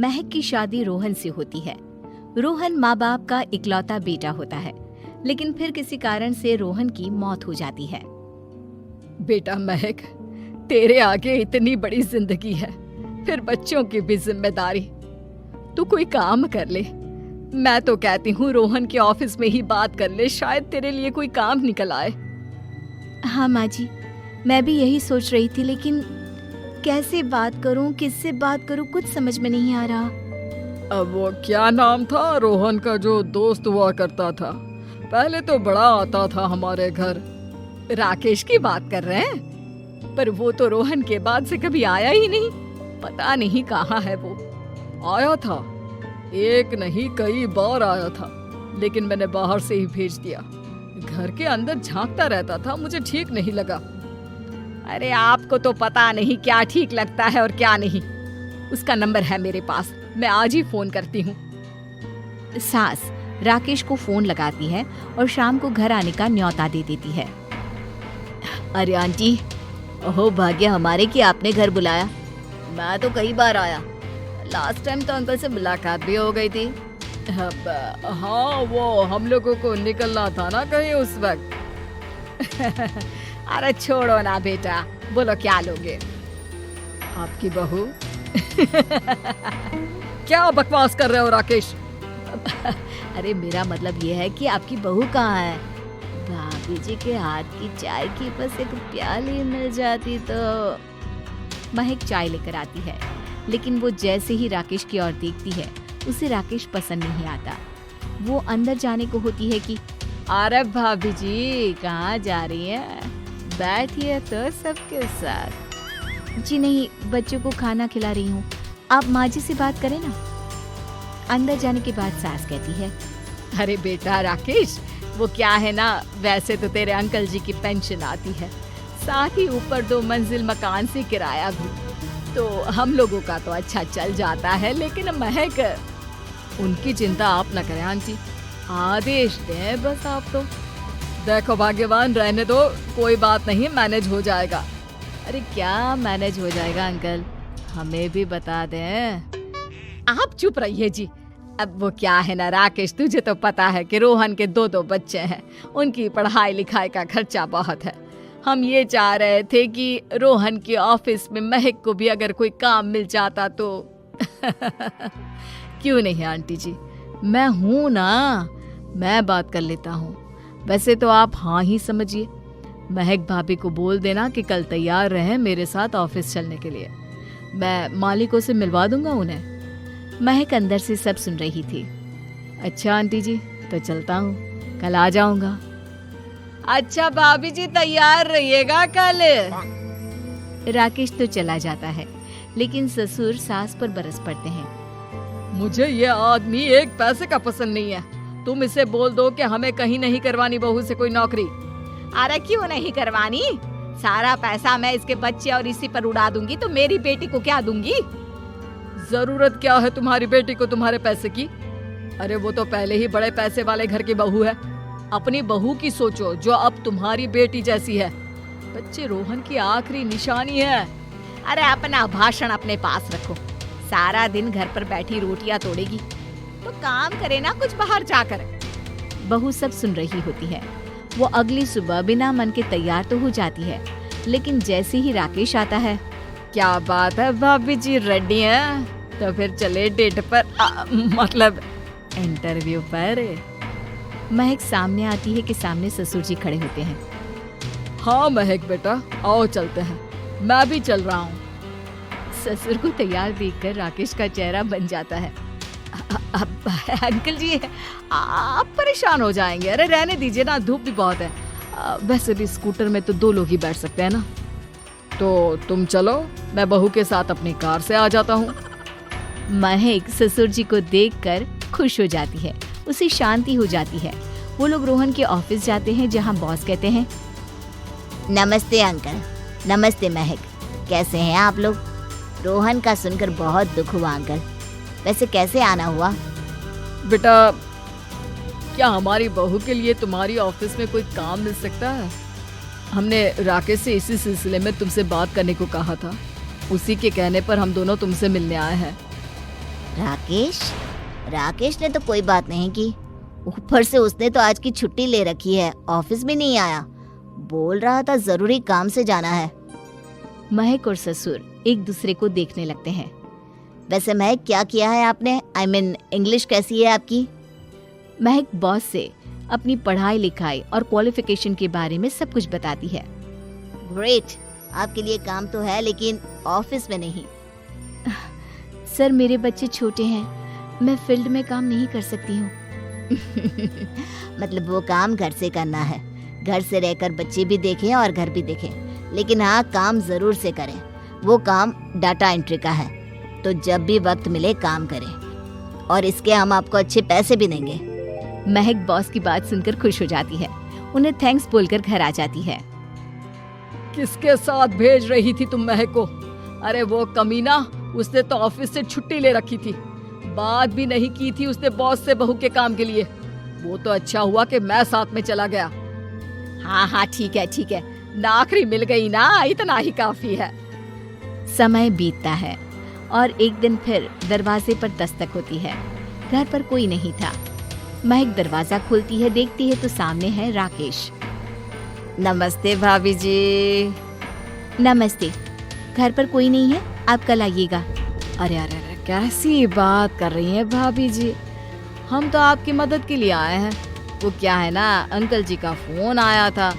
महक की शादी रोहन से होती है। रोहन माँ बाप का इकलौता बेटा होता है, लेकिन फिर किसी कारण से रोहन की मौत हो जाती है। बेटा महक, तेरे आगे इतनी बड़ी जिंदगी है, फिर बच्चों की भी जिम्मेदारी। तू कोई काम कर ले। मैं तो कहती हूँ रोहन के ऑफिस में ही बात कर ले, शायद तेरे लिए कोई काम निकल आए। हाँ माँ जी, मैं भी यही सोच रही थी, लेकिन कैसे बात करूं, किससे बात करूं, कुछ समझ में नहीं आ रहा। अब वो क्या नाम था रोहन का जो दोस्त हुआ करता था, पहले तो बड़ा आता था हमारे घर। राकेश की बात कर रहे हैं? पर वो तो रोहन के बाद से कभी आया ही नहीं, पता नहीं कहाँ है वो। आया था, एक नहीं कई बार आया था, लेकिन मैंने बाहर से ही भेज दिया। घर के अंदर झांकता रहता था, मुझे ठीक नहीं लगा। अरे आपको तो पता नहीं क्या ठीक लगता है और क्या नहीं। उसका नंबर है मेरे पास, मैं आज ही फोन करती हूँ। सास राकेश को फोन लगाती है और शाम को घर आने का न्योता दे देती है। अरे आंटी, ओहो भाग्य हमारे कि आपने घर बुलाया। मैं तो कई बार आया, लास्ट टाइम तो अंकल से मुलाकात भी हो गई थी। हाँ, वो हम लोगों को निकलना था ना कहीं उस वक्त। अरे छोड़ो ना बेटा, बोलो क्या लोगे? आपकी बहू। क्या बकवास कर रहे हो राकेश? अरे मेरा मतलब ये है कि आपकी बहू कहाँ है? भाभी जी के हाथ की चाय की बस एक प्याली मिल जाती तो। महक चाय लेकर आती है, लेकिन वो जैसे ही राकेश की ओर देखती है, उसे राकेश पसंद नहीं आता। वो अंदर जाने को होती है कि अरे भाभी जी कहाँ जा रही है? बैठिए तो सबके साथ। जी नहीं, बच्चों को खाना खिला रही हूँ, आप माँ जी से बात करें ना। अंदर जाने के बाद सास कहती है, अरे बेटा राकेश, वो क्या है ना, वैसे तो तेरे अंकल जी की पेंशन आती है, साथ ही ऊपर 2 मंजिल मकान से किराया भी, तो हम लोगों का तो अच्छा चल जाता है। लेकिन महक, उनकी चिंता आप न करें आंटी, आदेश दें बस आप तो। देखो भाग्यवान, रहने दो, कोई बात नहीं, मैनेज हो जाएगा। अरे क्या मैनेज हो जाएगा अंकल, हमें भी बता दें। आप चुप रहिए जी। अब वो क्या है ना राकेश, तुझे तो पता है कि रोहन के 2 बच्चे हैं, उनकी पढ़ाई लिखाई का खर्चा बहुत है। हम ये चाह रहे थे कि रोहन के ऑफिस में महक को भी अगर कोई काम मिल जाता तो। क्यों नहीं आंटी जी, मैं हूं ना, मैं बात कर लेता हूँ। वैसे तो आप हाँ ही समझिए। महक भाभी को बोल देना कि कल तैयार रहें मेरे साथ ऑफिस चलने के लिए। मैं मालिकों से मिलवा दूंगा उन्हें। महक अंदर से सब सुन रही थी। अच्छा आंटी जी, तो चलता हूँ, कल आ जाऊंगा। अच्छा भाभी जी, तैयार रहिएगा कल। राकेश तो चला जाता है, लेकिन ससुर सास पर बरस पड़ते हैं। मुझे ये आदमी एक पैसे का पसंद नहीं है। तुम इसे बोल दो कि हमें कहीं नहीं करवानी बहू से कोई नौकरी। अरे क्यों नहीं करवानी? सारा पैसा मैं इसके बच्चे और इसी पर उड़ा दूंगी, तो मेरी बेटी को क्या दूंगी? जरूरत क्या है तुम्हारी बेटी को तुम्हारे पैसे की? अरे वो तो पहले ही बड़े पैसे वाले घर की बहू है। अपनी बहू की सोचो जो अब तुम्हारी बेटी जैसी है। बच्चे रोहन की आखिरी निशानी है। अरे अपना भाषण अपने पास रखो। सारा दिन घर पर बैठी रोटियां तोड़ेगी, तो काम करे ना कुछ बाहर जाकर। बहू सब सुन रही होती है। वो अगली सुबह बिना मन के तैयार तो हो जाती है, लेकिन जैसे ही राकेश आता है, क्या बात है भाभी जी, रेडी हैं? तो फिर चले डेट पर, मतलब इंटरव्यू पर। महक सामने आती है कि सामने ससुर जी खड़े होते हैं। हाँ महक बेटा, आओ चलते हैं, मैं भी चल रहा हूँ। ससुर को तैयार देखकर राकेश का चेहरा बन जाता है। अंकल जी, आप परेशान हो जाएंगे। अरे रहने दीजिए ना, धूप भी बहुत है। वैसे भी स्कूटर में तो 2 लोग ही बैठ सकते हैं ना। तो तुम चलो, मैं बहू के साथ अपनी कार से आ जाता हूँ। महक ससुर जी को देखकर खुश हो जाती है, उसे शांति हो जाती है। वो लोग रोहन के ऑफिस जाते हैं, जहाँ बॉस कहते हैं, नमस्ते अंकल। नमस्ते महक, कैसे हैं आप लोग? रोहन का सुनकर बहुत दुख हुआ अंकल। वैसे कैसे आना हुआ? बेटा, क्या हमारी बहू के लिए तुम्हारी ऑफिस में कोई काम मिल सकता है? हमने राकेश से इसी सिलसिले में तुमसे बात करने को कहा था। उसी के कहने पर हम दोनों तुमसे मिलने आए हैं। राकेश ने तो कोई बात नहीं की। ऊपर से उसने तो आज की छुट्टी ले रखी है, ऑफिस भी नहीं आया। बोल रहा था जरूरी काम से जाना है। महक और ससुर एक दूसरे को देखने लगते हैं। वैसे महक, क्या किया है आपने? I mean, इंग्लिश कैसी है आपकी? महक बॉस से अपनी पढ़ाई लिखाई और क्वालिफिकेशन के बारे में सब कुछ बताती है। ग्रेट, आपके लिए काम तो है लेकिन ऑफिस में नहीं। सर, मेरे बच्चे छोटे हैं, मैं फील्ड में काम नहीं कर सकती हूँ। मतलब वो काम घर से करना है, घर से रहकर बच्चे भी देखें और घर भी देखें, लेकिन हाँ, काम जरूर से करें। वो काम डाटा एंट्री का है, तो जब भी वक्त मिले काम करें, और इसके हम आपको अच्छे पैसे भी देंगे। महक बॉस की बात सुनकर खुश हो जाती है, उन्हें थैंक्स बोलकर घर आ जाती है। किसके साथ भेज रही थी तुम महक को? अरे वो कमीना, उसने तो ऑफिस से छुट्टी ले रखी थी, बात भी नहीं की थी उसने बॉस से बहू के काम के लिए। वो तो अच्छा हुआ कि मैं साथ में चला गया। हाँ ठीक है, नौकरी मिल गई ना, इतना ही काफी है। समय बीतता है और एक दिन फिर दरवाजे पर दस्तक होती है। घर पर कोई नहीं था। महक दरवाजा खोलती है, देखती है तो सामने है राकेश। नमस्ते भाभी जी। नमस्ते, घर पर कोई नहीं है, आप कल आइएगा। अरे कैसी बात कर रही हैं भाभी जी, हम तो आपकी मदद के लिए आए हैं। वो क्या है ना, अंकल जी का फोन आया था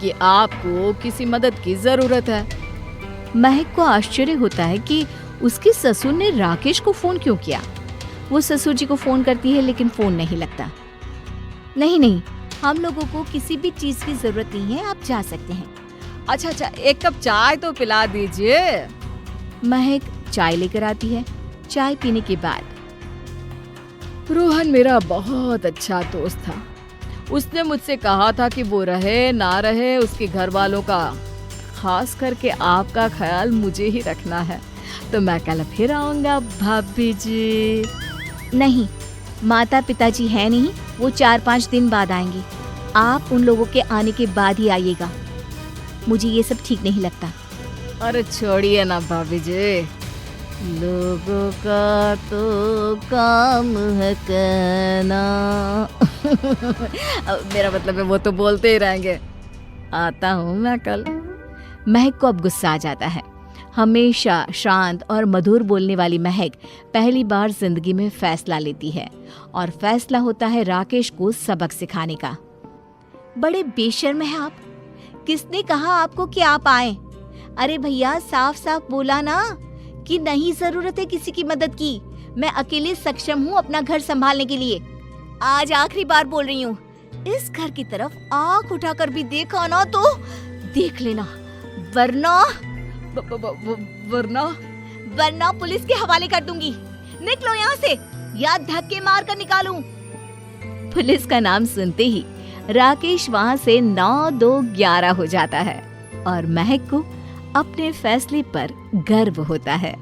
कि आपको किसी मदद की जरूरत है। महक को आश्चर्य होता है कि उसके ससुर ने राकेश को फोन क्यों किया। वो ससुर जी को फोन करती है लेकिन फोन नहीं लगता। नहीं, हम लोगों को किसी भी चीज की जरूरत नहीं है, आप जा सकते हैं। अच्छा, एक कप चाय तो पिला दीजिए। महक चाय लेकर आती है। चाय पीने के बाद, रोहन मेरा बहुत अच्छा दोस्त था। उसने मुझसे कहा था कि वो रहे ना रहे, उसके घर वालों का, खास करके आपका ख्याल मुझे ही रखना है। तो मैं कल फिर आऊंगा भाभी जी। नहीं, माता पिताजी है नहीं, वो 4-5 दिन बाद आएंगे। आप उन लोगों के आने के बाद ही आइएगा। मुझे ये सब ठीक नहीं लगता। अरे छोड़िए ना भाभी जी, लोगों का तो काम है कहना। मेरा मतलब है वो तो बोलते ही रहेंगे। आता हूँ मैं कल। महक को अब गुस्सा आ जाता है। हमेशा शांत और मधुर बोलने वाली महक पहली बार जिंदगी में फैसला लेती है, और फैसला होता है राकेश को सबक सिखाने का। बड़े बेशर्म हैं आप। किसने कहा आपको कि आप आए? अरे भैया, साफ साफ बोला ना कि नहीं जरूरत है किसी की मदद की। मैं अकेले सक्षम हूँ अपना घर संभालने के लिए। आज आखिरी बार बोल रही हूँ, इस घर की तरफ आंख उठाकर भी देखा ना तो देख लेना, वरना पुलिस के हवाले कर दूंगी। निकलो यहाँ से, या धक्के मार कर निकालूं। पुलिस का नाम सुनते ही राकेश वहाँ से 9-2-11 हो जाता है, और महक को अपने फैसले पर गर्व होता है।